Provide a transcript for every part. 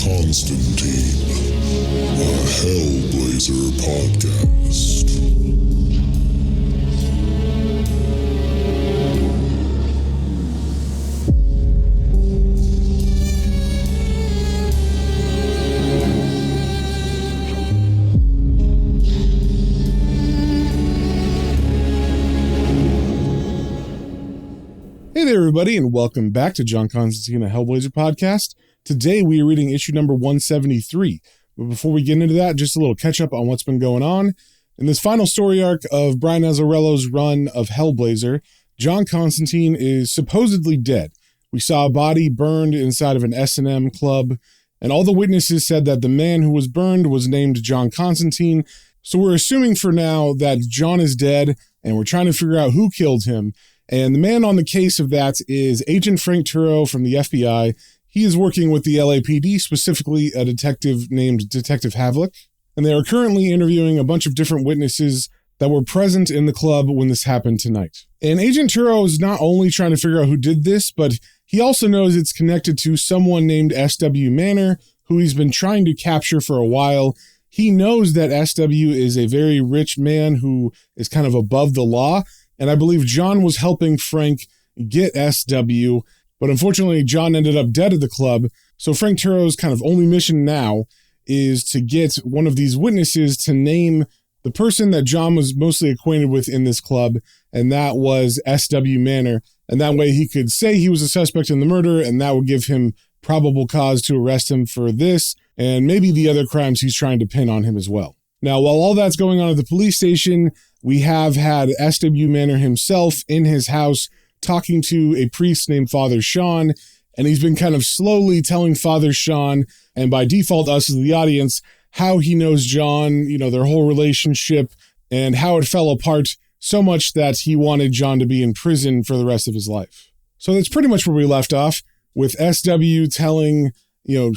Constantine, a Hellblazer podcast. Hey there, everybody, and welcome back to John Constantine, a Hellblazer podcast. Today, we are reading issue number 173. But before we get into that, just a little catch-up on what's been going on. In this final story arc of Brian Azzarello's run of Hellblazer, John Constantine is supposedly dead. We saw a body burned inside of an S&M club, and all the witnesses said that the man who was burned was named John Constantine. So we're assuming for now that John is dead, and we're trying to figure out who killed him. And the man on the case of that is Agent Frank Turro from the FBI. He is working with the LAPD, specifically a detective named Detective Havlick. And they are currently interviewing a bunch of different witnesses that were present in the club when this happened tonight. And Agent Turro is not only trying to figure out who did this, but he also knows it's connected to someone named S.W. Manor, who he's been trying to capture for a while. He knows that S.W. is a very rich man who is kind of above the law. And I believe John was helping Frank get S.W., but unfortunately John ended up dead at the club. So Frank Turro's kind of only mission now is to get one of these witnesses to name the person that John was mostly acquainted with in this club, and that was S.W. Manor. And that way he could say he was a suspect in the murder, and that would give him probable cause to arrest him for this, and maybe the other crimes he's trying to pin on him as well. Now, while all that's going on at the police station, we have had S.W. Manor himself in his house talking to a priest named Father Sean, and he's been kind of slowly telling Father Sean, and by default us as the audience, how he knows John, their whole relationship, and how it fell apart so much that he wanted John to be in prison for the rest of his life. So that's pretty much where we left off, with S.W. telling,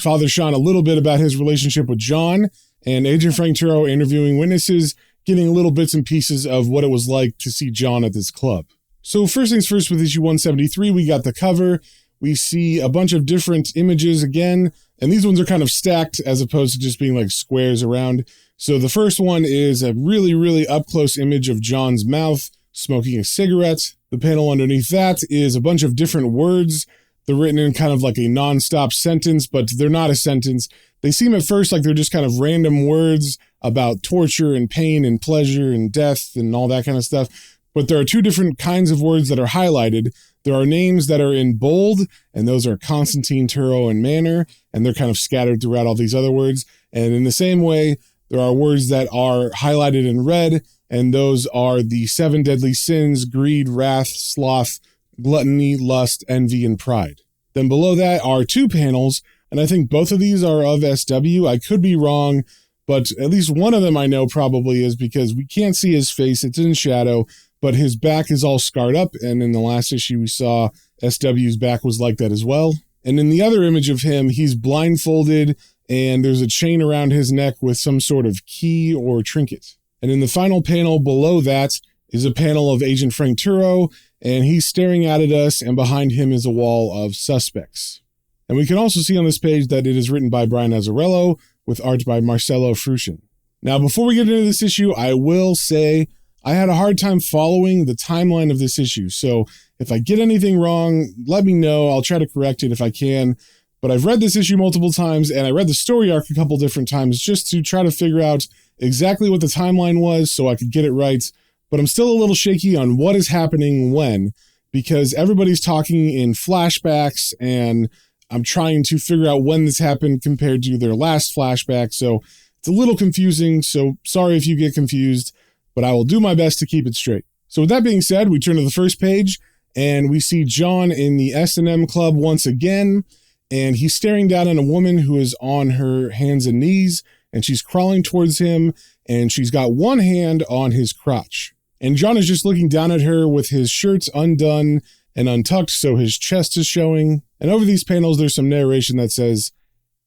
Father Sean a little bit about his relationship with John, and Agent Frank Turro interviewing witnesses, getting little bits and pieces of what it was like to see John at this club. So first things first, with issue 173, we got the cover. We see a bunch of different images again, and these ones are kind of stacked as opposed to just being like squares around. So the first one is a really, really up-close image of John's mouth smoking a cigarette. The panel underneath that is a bunch of different words. They're written in kind of like a non-stop sentence, but they're not a sentence. They seem at first like they're just kind of random words about torture and pain and pleasure and death and all that kind of stuff. But there are two different kinds of words that are highlighted. There are names that are in bold, and those are Constantine, Turro, and Manor, and they're kind of scattered throughout all these other words. And in the same way, there are words that are highlighted in red, and those are the 7 deadly sins: greed, wrath, sloth, gluttony, lust, envy, and pride. Then below that are 2 panels, and I think both of these are of SW. I could be wrong, but at least one of them I know probably is, because we can't see his face. It's in shadow, but his back is all scarred up, and in the last issue we saw SW's back was like that as well. And in the other image of him, he's blindfolded, and there's a chain around his neck with some sort of key or trinket. And in the final panel below that is a panel of Agent Frank Turro, and he's staring out at us, and behind him is a wall of suspects. And we can also see on this page that it is written by Brian Azzarello with art by Marcelo Fruchin. Now, before we get into this issue, I will say I had a hard time following the timeline of this issue. So if I get anything wrong, let me know. I'll try to correct it if I can. But I've read this issue multiple times, and I read the story arc a couple different times just to try to figure out exactly what the timeline was so I could get it right. But I'm still a little shaky on what is happening when, because everybody's talking in flashbacks, and I'm trying to figure out when this happened compared to their last flashback. So it's a little confusing. So sorry if you get confused, but I will do my best to keep it straight. So with that being said, we turn to the first page, and we see John in the S&M club once again, and he's staring down at a woman who is on her hands and knees, and she's crawling towards him, and she's got one hand on his crotch. And John is just looking down at her with his shirt undone and untucked, so his chest is showing. And over these panels, there's some narration that says,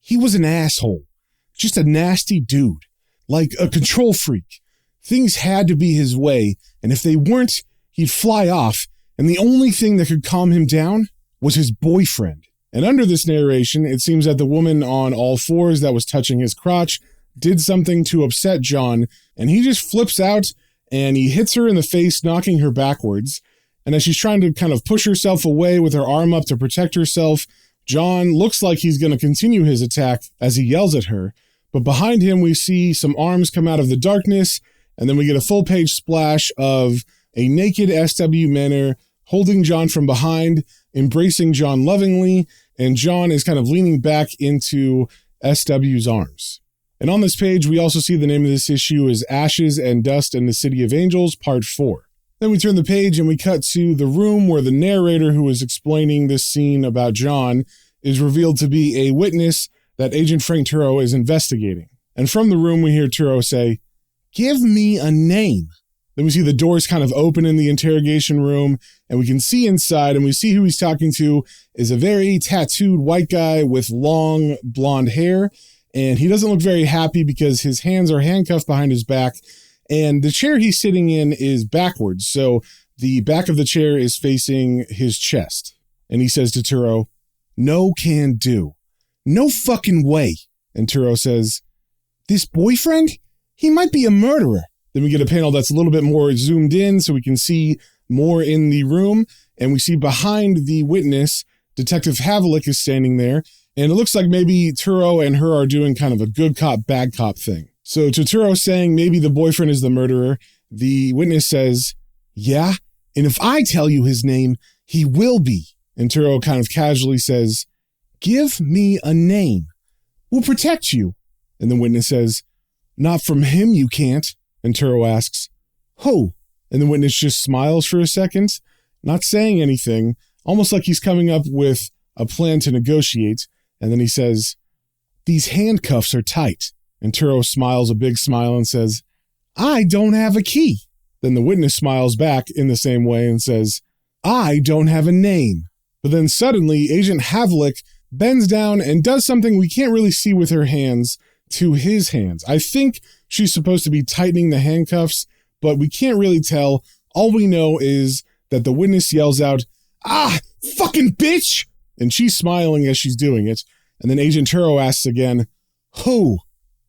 "He was an asshole, just a nasty dude, like a control freak. Things had to be his way, and if they weren't, he'd fly off, and the only thing that could calm him down was his boyfriend. And under this narration, it seems that the woman on all fours that was touching his crotch did something to upset John, and he just flips out and he hits her in the face, knocking her backwards. And as she's trying to kind of push herself away with her arm up to protect herself, John looks like he's going to continue his attack as he yells at her. But behind him, we see some arms come out of the darkness, and then we get a full-page splash of a naked SW Manor holding John from behind, embracing John lovingly, and John is kind of leaning back into SW's arms. And on this page, we also see the name of this issue is Ashes and Dust in the City of Angels, Part 4. Then we turn the page and we cut to the room where the narrator who is explaining this scene about John is revealed to be a witness that Agent Frank Turro is investigating. And from the room, we hear Turro say, "Give me a name." Then we see the doors kind of open in the interrogation room, and we can see inside, and we see who he's talking to is a very tattooed white guy with long blonde hair, and he doesn't look very happy because his hands are handcuffed behind his back, and the chair he's sitting in is backwards, so the back of the chair is facing his chest. And he says to Turro, "No can do. No fucking way." And Turro says, "This boyfriend? He might be a murderer." Then we get a panel that's a little bit more zoomed in so we can see more in the room. And we see behind the witness, Detective Havlik is standing there. And it looks like maybe Turro and her are doing kind of a good cop, bad cop thing. So to Turro saying maybe the boyfriend is the murderer, the witness says, "Yeah, and if I tell you his name, he will be." And Turro kind of casually says, "Give me a name. We'll protect you." And the witness says, "Not from him you can't." And Turro asks, "Who?" And the witness just smiles for a second, not saying anything, almost like he's coming up with a plan to negotiate. And then he says, "These handcuffs are tight." And Turro smiles a big smile and says, "I don't have a key." Then the witness smiles back in the same way and says, "I don't have a name." But then suddenly Agent Havlik bends down and does something we can't really see with her hands to his hands. I think she's supposed to be tightening the handcuffs, but we can't really tell. All we know is that the witness yells out, "Ah, fucking bitch!" And she's smiling as she's doing it. And then Agent Turro asks again, "Who?"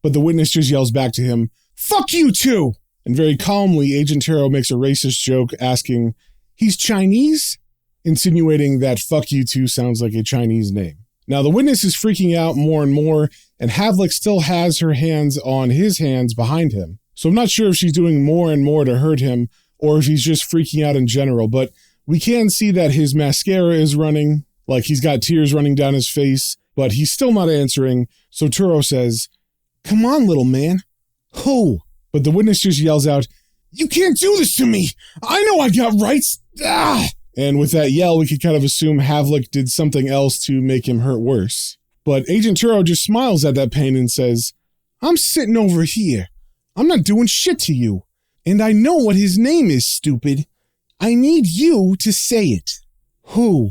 But the witness just yells back to him, "Fuck you too!" And very calmly, Agent Turro makes a racist joke asking, "He's Chinese?" Insinuating that "fuck you too" sounds like a Chinese name. Now, the witness is freaking out more and more, and Havlik still has her hands on his hands behind him. So I'm not sure if she's doing more and more to hurt him, or if he's just freaking out in general, but we can see that his mascara is running, like he's got tears running down his face, but he's still not answering. So Turro says, "Come on, little man." "Who?" But the witness just yells out, "You can't do this to me! I know I got rights! Ah!" And with that yell, we could kind of assume Havlik did something else to make him hurt worse. But Agent Turro just smiles at that pain and says, "I'm sitting over here. I'm not doing shit to you. And I know what his name is, stupid. I need you to say it." "Who?"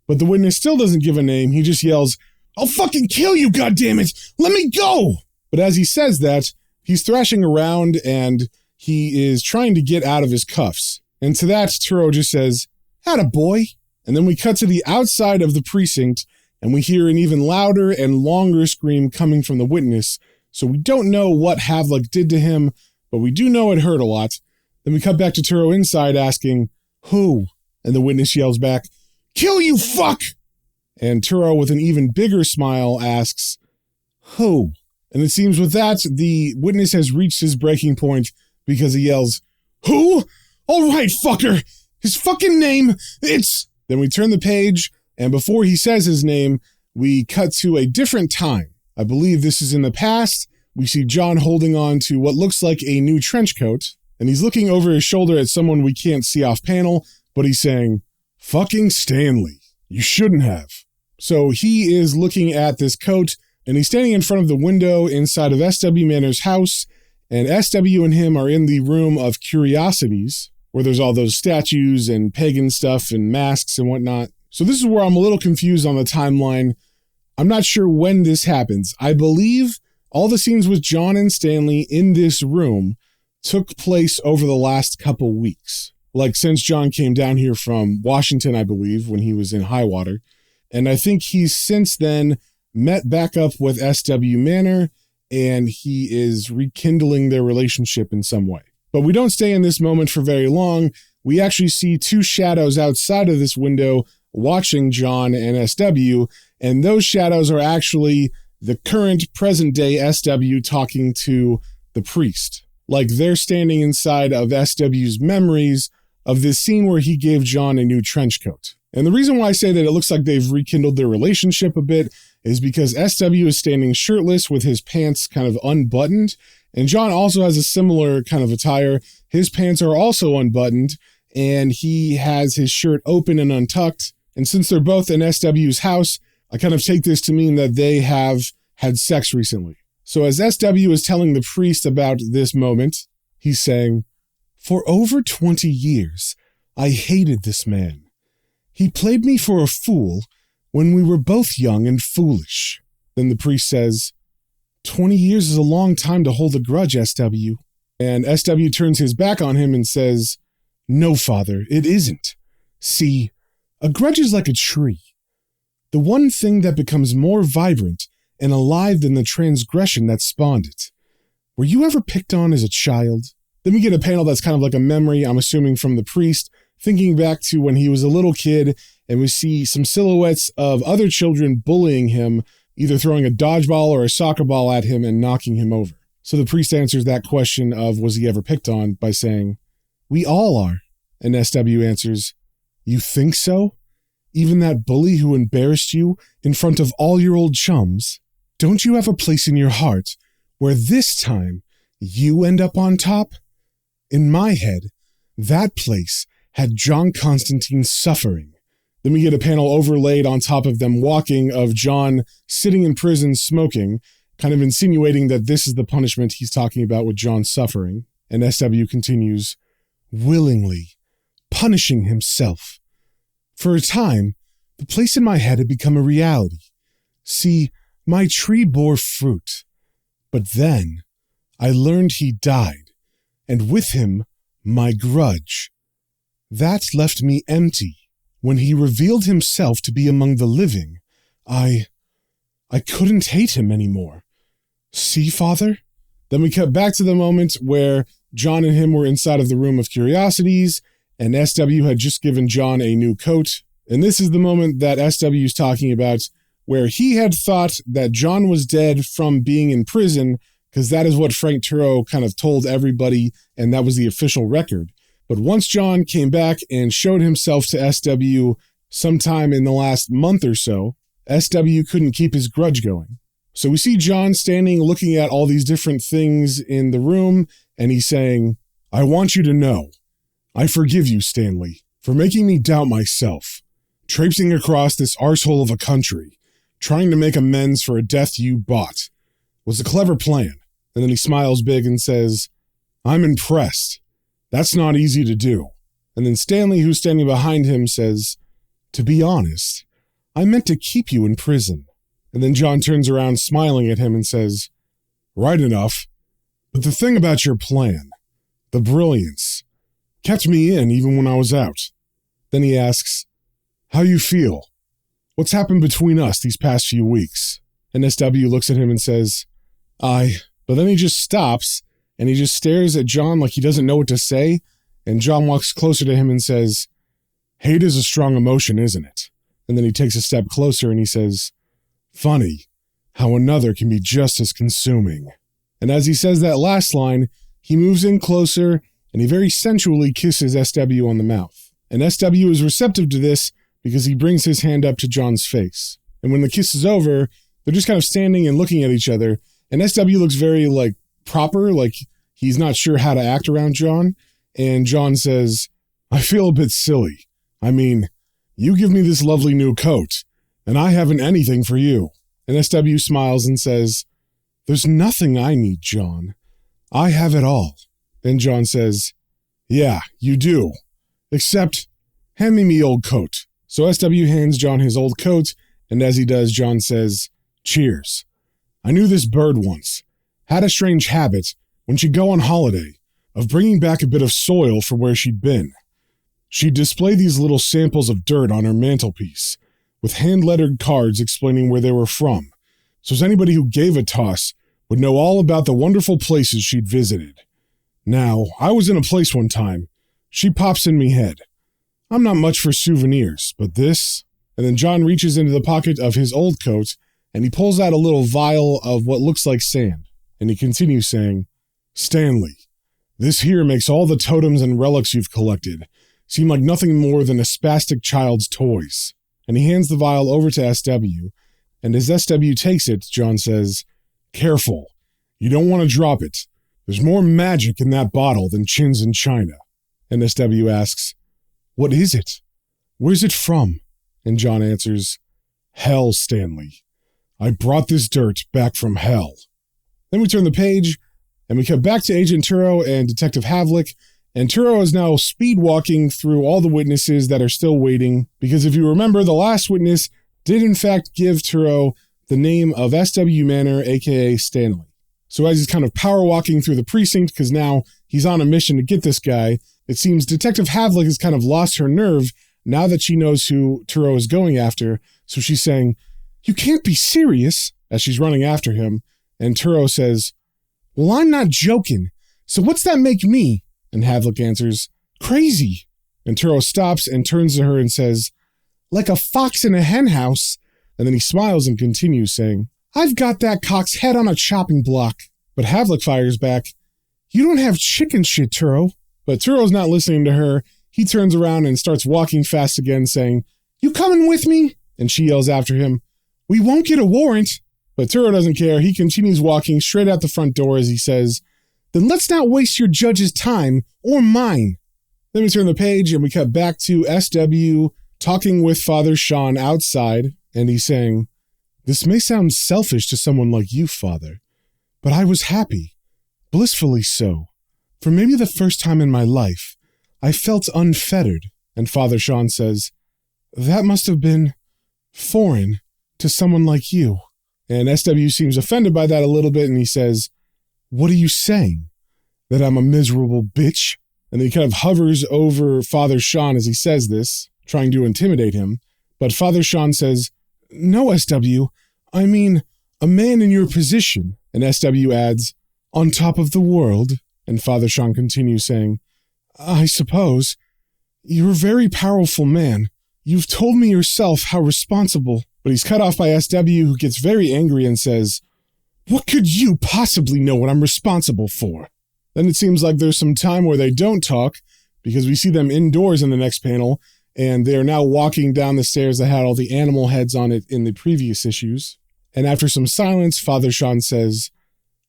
But the witness still doesn't give a name. He just yells, "I'll fucking kill you, goddammit! Let me go!" But as he says that, he's thrashing around and he is trying to get out of his cuffs. And to that, Turro just says, "Attaboy." And then we cut to the outside of the precinct, and we hear an even louder and longer scream coming from the witness. So we don't know what Havlik did to him, but we do know it hurt a lot. Then we cut back to Turro inside asking, "Who?" And the witness yells back, "Kill you, fuck!" And Turro, with an even bigger smile, asks, "Who?" And it seems with that, the witness has reached his breaking point because he yells, "Who? All right, fucker! His fucking name, it's..." Then we turn the page, and before he says his name, we cut to a different time. I believe this is in the past. We see John holding on to what looks like a new trench coat, and he's looking over his shoulder at someone we can't see off panel, but he's saying, "Fucking Stanley, you shouldn't have." So he is looking at this coat, and he's standing in front of the window inside of SW Manor's house, and SW and him are in the room of curiosities, where there's all those statues and pagan stuff and masks and whatnot. So this is where I'm a little confused on the timeline. I'm not sure when this happens. I believe all the scenes with John and Stanley in this room took place over the last couple weeks. Like since John came down here from Washington, I believe, when he was in Highwater. And I think he's since then met back up with SW Manor, and he is rekindling their relationship in some way. But we don't stay in this moment for very long. We actually see two shadows outside of this window watching John and SW, and those shadows are actually the current present-day SW talking to the priest. Like they're standing inside of SW's memories of this scene where he gave John a new trench coat. And the reason why I say that it looks like they've rekindled their relationship a bit is because SW is standing shirtless with his pants kind of unbuttoned, and John also has a similar kind of attire. His pants are also unbuttoned, and he has his shirt open and untucked. And since they're both in SW's house, I kind of take this to mean that they have had sex recently. So as SW is telling the priest about this moment, he's saying, "For over 20 years, I hated this man. He played me for a fool when we were both young and foolish." Then the priest says, 20 years is a long time to hold a grudge, SW. And SW turns his back on him and says, "No, Father, it isn't. See, a grudge is like a tree. The one thing that becomes more vibrant and alive than the transgression that spawned it. Were you ever picked on as a child?" Then we get a panel that's kind of like a memory, I'm assuming from the priest, thinking back to when he was a little kid, and we see some silhouettes of other children bullying him, either throwing a dodgeball or a soccer ball at him and knocking him over. So the priest answers that question of was he ever picked on by saying, "We all are." And SW answers, "You think so? Even that bully who embarrassed you in front of all your old chums? Don't you have a place in your heart where this time you end up on top? In my head, that place had John Constantine suffering." Then we get a panel overlaid on top of them walking of John sitting in prison smoking, kind of insinuating that this is the punishment he's talking about with John suffering. And SW continues, "Willingly, punishing himself. For a time, the place in my head had become a reality. See, my tree bore fruit. But then, I learned he died, and with him, my grudge. That left me empty. When he revealed himself to be among the living, I couldn't hate him anymore. See, Father?" Then we cut back to the moment where John and him were inside of the room of curiosities, and SW had just given John a new coat. And this is the moment that SW is talking about, where he had thought that John was dead from being in prison, because that is what Frank Turro kind of told everybody, and that was the official record. But once John came back and showed himself to SW sometime in the last month or so, SW couldn't keep his grudge going. So we see John standing looking at all these different things in the room, and he's saying, "I want you to know, I forgive you, Stanley, for making me doubt myself, traipsing across this arsehole of a country, trying to make amends for a death you bought. Was a clever plan." And then he smiles big and says, "I'm impressed. That's not easy to do." And then Stanley, who's standing behind him, says, "To be honest, I meant to keep you in prison." And then John turns around smiling at him and says, "Right enough. But the thing about your plan, the brilliance, kept me in even when I was out." Then he asks, "How you feel? What's happened between us these past few weeks?" And SW looks at him and says, But then he just stops, and he just stares at John like he doesn't know what to say, and John walks closer to him and says, "Hate is a strong emotion, isn't it?" And then he takes a step closer and he says, "Funny how another can be just as consuming." And as he says that last line, he moves in closer and he very sensually kisses SW on the mouth. And SW is receptive to this because he brings his hand up to John's face. And when the kiss is over, they're just kind of standing and looking at each other, and SW looks very, proper, like he's not sure how to act around John. And John says, "I feel a bit silly. I mean, you give me this lovely new coat, and I haven't anything for you." And SW smiles and says, "There's nothing I need, John. I have it all." Then John says, "Yeah, you do. Except, hand me old coat." So SW hands John his old coat, and as he does, John says, "Cheers. I knew this bird once. Had a strange habit, when she'd go on holiday, of bringing back a bit of soil from where she'd been. She'd display these little samples of dirt on her mantelpiece, with hand-lettered cards explaining where they were from, so as anybody who gave a toss would know all about the wonderful places she'd visited. Now, I was in a place one time. She pops in me head. I'm not much for souvenirs, but this... And then John reaches into the pocket of his old coat, and he pulls out a little vial of what looks like sand. And he continues saying, Stanley, this here makes all the totems and relics you've collected seem like nothing more than a spastic child's toys. And he hands the vial over to SW, and as SW takes it, John says, Careful, you don't want to drop it. There's more magic in that bottle than chins in China. And SW asks, What is it? Where's it from? And John answers, Hell, Stanley. I brought this dirt back from hell. Then we turn the page, and we cut back to Agent Turro and Detective Havlick, and Turro is now speed walking through all the witnesses that are still waiting, because if you remember, the last witness did in fact give Turro the name of S.W. Manor, aka Stanley. So as he's kind of power walking through the precinct, because now he's on a mission to get this guy, it seems Detective Havlick has kind of lost her nerve now that she knows who Turro is going after, so she's saying, You can't be serious, as she's running after him, and Turro says, Well, I'm not joking, so what's that make me? And Havlick answers, Crazy. And Turro stops and turns to her and says, Like a fox in a henhouse. And then he smiles and continues saying, I've got that cock's head on a chopping block. But Havlick fires back, You don't have chicken shit, Turro. But Turro's not listening to her. He turns around and starts walking fast again, saying, You coming with me? And she yells after him, We won't get a warrant. But Turro doesn't care. He continues walking straight out the front door as he says, Then let's not waste your judge's time, or mine. Then we turn the page and we cut back to SW talking with Father Sean outside, and he's saying, This may sound selfish to someone like you, Father, but I was happy, blissfully so. For maybe the first time in my life, I felt unfettered. And Father Sean says, That must have been foreign to someone like you. And SW seems offended by that a little bit, and he says, What are you saying? That I'm a miserable bitch? And he kind of hovers over Father Sean as he says this, trying to intimidate him. But Father Sean says, No, SW, I mean, a man in your position. And SW adds, On top of the world. And Father Sean continues saying, I suppose. You're a very powerful man. You've told me yourself how responsible. But he's cut off by SW, who gets very angry and says, What could you possibly know what I'm responsible for? Then it seems like there's some time where they don't talk, because we see them indoors in the next panel, and they're now walking down the stairs that had all the animal heads on it in the previous issues. And after some silence, Father Sean says,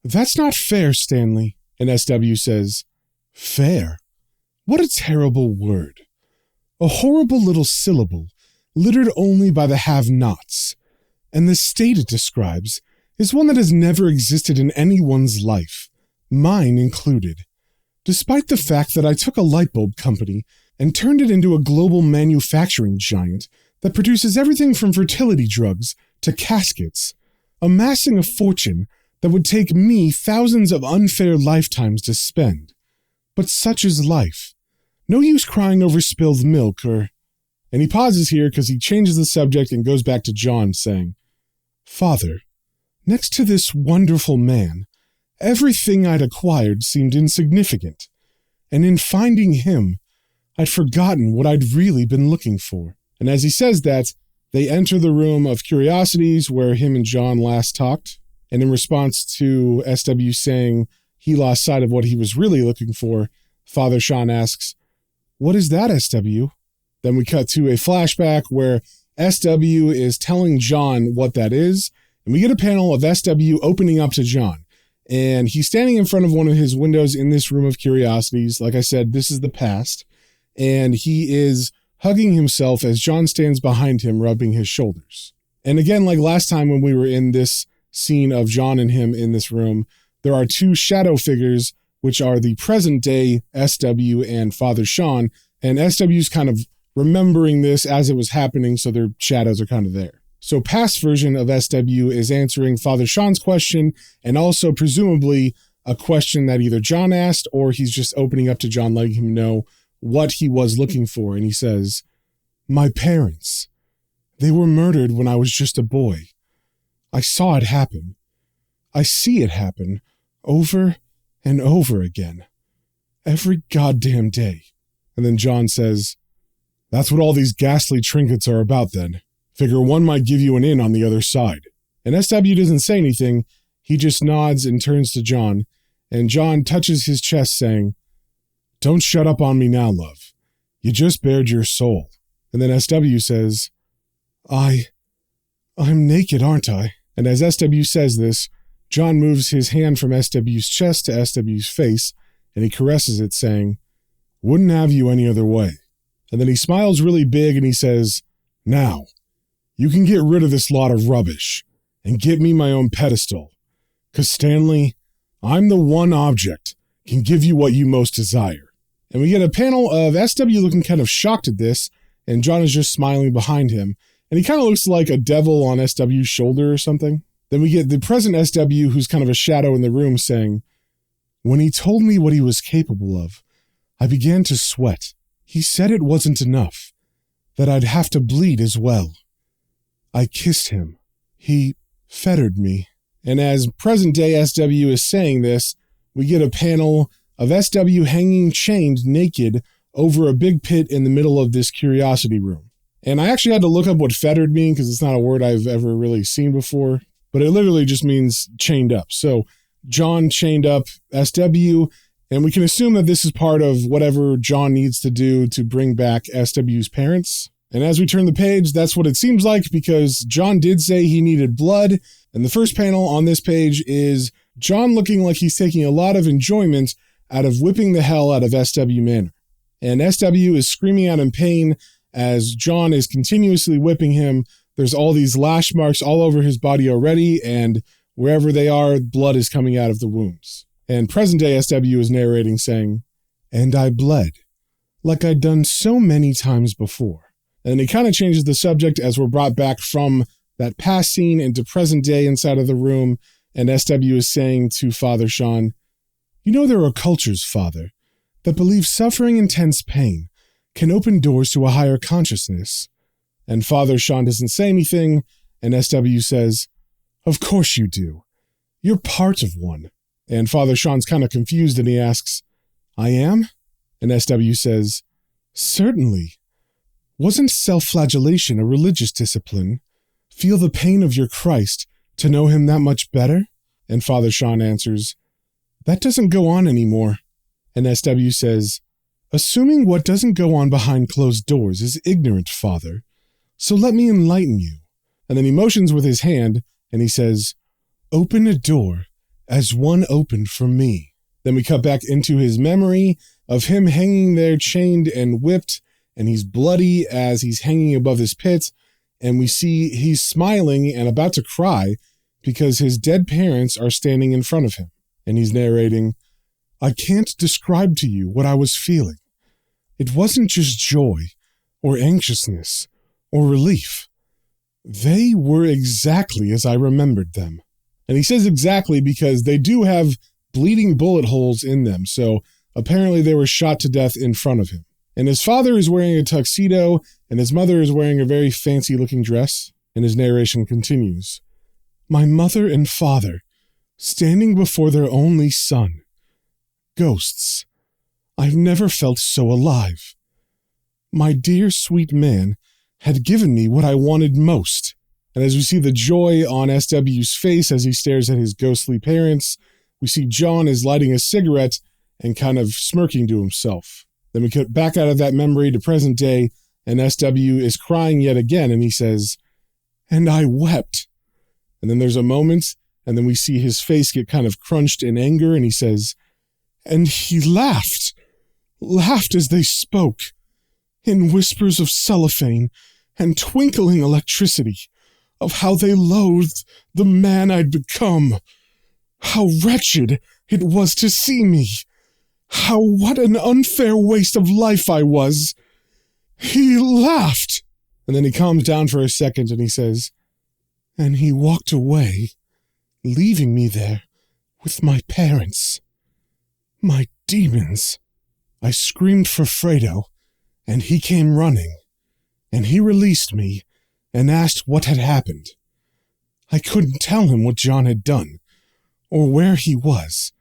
That's not fair, Stanley. And SW says, Fair? What a terrible word. A horrible little syllable, littered only by the have-nots. And the state it describes is one that has never existed in anyone's life, mine included. Despite the fact that I took a light bulb company and turned it into a global manufacturing giant that produces everything from fertility drugs to caskets, amassing a fortune that would take me thousands of unfair lifetimes to spend. But such is life. No use crying over spilled milk or... And he pauses here because he changes the subject and goes back to John, saying, Father, next to this wonderful man, everything I'd acquired seemed insignificant, and in finding him, I'd forgotten what I'd really been looking for. And as he says that, they enter the room of curiosities where him and John last talked, and in response to SW saying he lost sight of what he was really looking for, Father Sean asks, What is that, SW? Then we cut to a flashback where SW is telling John what that is, and we get a panel of SW opening up to John. And he's standing in front of one of his windows in this room of curiosities. Like I said, this is the past. And he is hugging himself as John stands behind him, rubbing his shoulders. And again, like last time when we were in this scene of John and him in this room, there are two shadow figures, which are the present day SW and Father Sean. And SW's kind of remembering this as it was happening, so their shadows are kind of there. So past version of SW is answering Father Sean's question, and also presumably a question that either John asked or he's just opening up to John, letting him know what he was looking for. And he says, My parents. They were murdered when I was just a boy. I saw it happen. I see it happen over and over again. Every goddamn day. And then John says, that's what all these ghastly trinkets are about then. Figure one might give you an in on the other side. And SW doesn't say anything. He just nods and turns to John. And John touches his chest saying, don't shut up on me now, love. You just bared your soul. And then SW says, I'm naked, aren't I? And as SW says this, John moves his hand from SW's chest to SW's face, and he caresses it, saying, wouldn't have you any other way. And then he smiles really big and he says, now, you can get rid of this lot of rubbish and get me my own pedestal. 'Cause Stanley, I'm the one object can give you what you most desire. And we get a panel of SW looking kind of shocked at this, and John is just smiling behind him. And he kind of looks like a devil on SW's shoulder or something. Then we get the present SW, who's kind of a shadow in the room, saying, when he told me what he was capable of, I began to sweat. He said it wasn't enough, that I'd have to bleed as well. I kissed him. He fettered me. And as present-day SW is saying this, we get a panel of SW hanging chained naked over a big pit in the middle of this curiosity room. And I actually had to look up what fettered means because it's not a word I've ever really seen before, but it literally just means chained up. So John chained up SW, and we can assume that this is part of whatever John needs to do to bring back SW's parents. And as we turn the page, that's what it seems like, because John did say he needed blood. And the first panel on this page is John looking like he's taking a lot of enjoyment out of whipping the hell out of SW Manor. And SW is screaming out in pain as John is continuously whipping him. There's all these lash marks all over his body already, and wherever they are, blood is coming out of the wounds. And present-day SW is narrating, saying, and I bled, like I'd done so many times before. And he kind of changes the subject as we're brought back from that past scene into present day inside of the room, and SW is saying to Father Sean, you know there are cultures, Father, that believe suffering intense pain can open doors to a higher consciousness. And Father Sean doesn't say anything, and SW says, of course you do. You're part of one. And Father Sean's kind of confused and he asks, I am? And SW says, certainly. Wasn't self-flagellation a religious discipline? Feel the pain of your Christ to know him that much better? And Father Sean answers, that doesn't go on anymore. And SW says, assuming what doesn't go on behind closed doors is ignorant, Father. So let me enlighten you. And then he motions with his hand, and he says, open a door as one opened for me. Then we cut back into his memory of him hanging there chained and whipped, and he's bloody as he's hanging above his pit, and we see he's smiling and about to cry because his dead parents are standing in front of him. And he's narrating, I can't describe to you what I was feeling. It wasn't just joy or anxiousness or relief. They were exactly as I remembered them. And he says exactly because they do have bleeding bullet holes in them, so apparently they were shot to death in front of him. And his father is wearing a tuxedo, and his mother is wearing a very fancy-looking dress. And his narration continues, my mother and father, standing before their only son. Ghosts. I've never felt so alive. My dear sweet man had given me what I wanted most. And as we see the joy on SW's face as he stares at his ghostly parents, we see John is lighting a cigarette and kind of smirking to himself. Then we get back out of that memory to present day, and SW is crying yet again, and he says, and I wept. And then there's a moment, and then we see his face get kind of crunched in anger, and he says, and he laughed as they spoke, in whispers of cellophane and twinkling electricity, of how they loathed the man I'd become, how wretched it was to see me, what an unfair waste of life I was. He laughed, and then he calms down for a second and he says, and he walked away, leaving me there with my parents, my demons. I screamed for Fredo, and he came running, and he released me, and asked what had happened. I couldn't tell him what John had done, or where he was,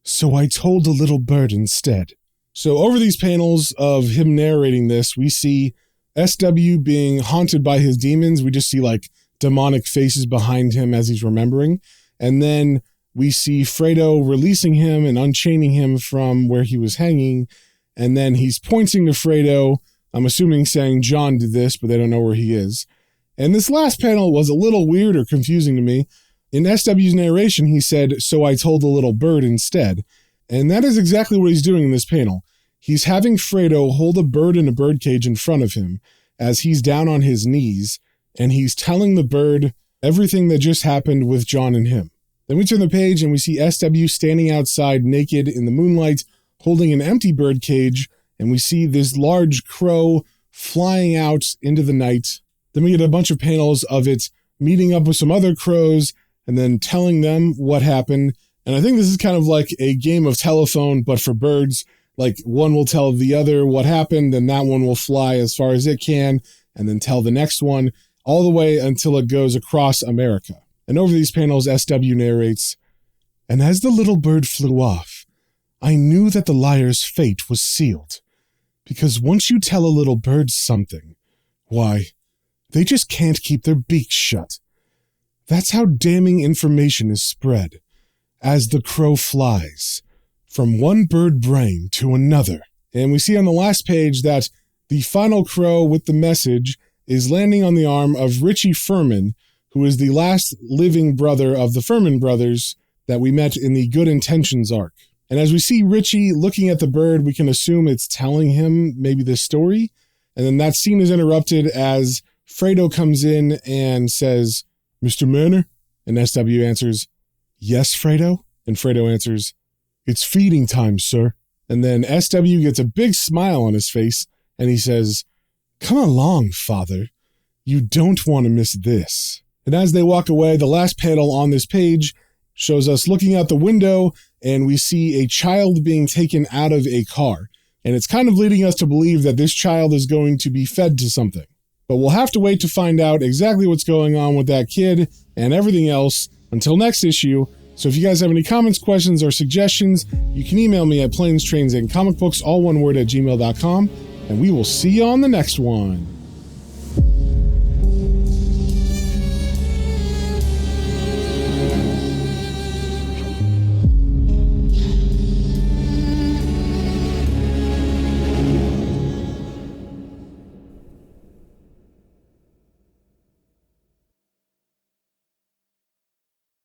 so I told a little bird instead. So over these panels of him narrating this, we see SW being haunted by his demons. We just see like demonic faces behind him as he's remembering. And then we see Fredo releasing him and unchaining him from where he was hanging. And then he's pointing to Fredo, I'm assuming saying John did this, but they don't know where he is. And this last panel was a little weird or confusing to me. In SW's narration, he said, so I told the little bird instead. And that is exactly what he's doing in this panel. He's having Fredo hold a bird in a birdcage in front of him as he's down on his knees, and he's telling the bird everything that just happened with John and him. Then we turn the page and we see SW standing outside naked in the moonlight, holding an empty birdcage, and we see this large crow flying out into the night. Then we get a bunch of panels of it meeting up with some other crows and then telling them what happened. And I think this is kind of like a game of telephone, but for birds. Like one will tell the other what happened, and that one will fly as far as it can, and then tell the next one, all the way until it goes across America. And over these panels, SW narrates, and as the little bird flew off, I knew that the liar's fate was sealed. Because once you tell a little bird something, why, they just can't keep their beaks shut. That's how damning information is spread, as the crow flies, from one bird brain to another. And we see on the last page that the final crow with the message is landing on the arm of Richie Furman, who is the last living brother of the Furman brothers that we met in the Good Intentions arc. And as we see Richie looking at the bird, we can assume it's telling him maybe this story. And then that scene is interrupted as Fredo comes in and says, Mr. Manor? And SW answers, yes, Fredo? And Fredo answers, it's feeding time, sir. And then SW gets a big smile on his face, and he says, come along, father. You don't want to miss this. And as they walk away, the last panel on this page shows us looking out the window, and we see a child being taken out of a car. And it's kind of leading us to believe that this child is going to be fed to something. But we'll have to wait to find out exactly what's going on with that kid and everything else until next issue. So if you guys have any comments, questions, or suggestions, you can email me at planestrains and comicbooks, all one word, @gmail.com, and we will see you on the next one.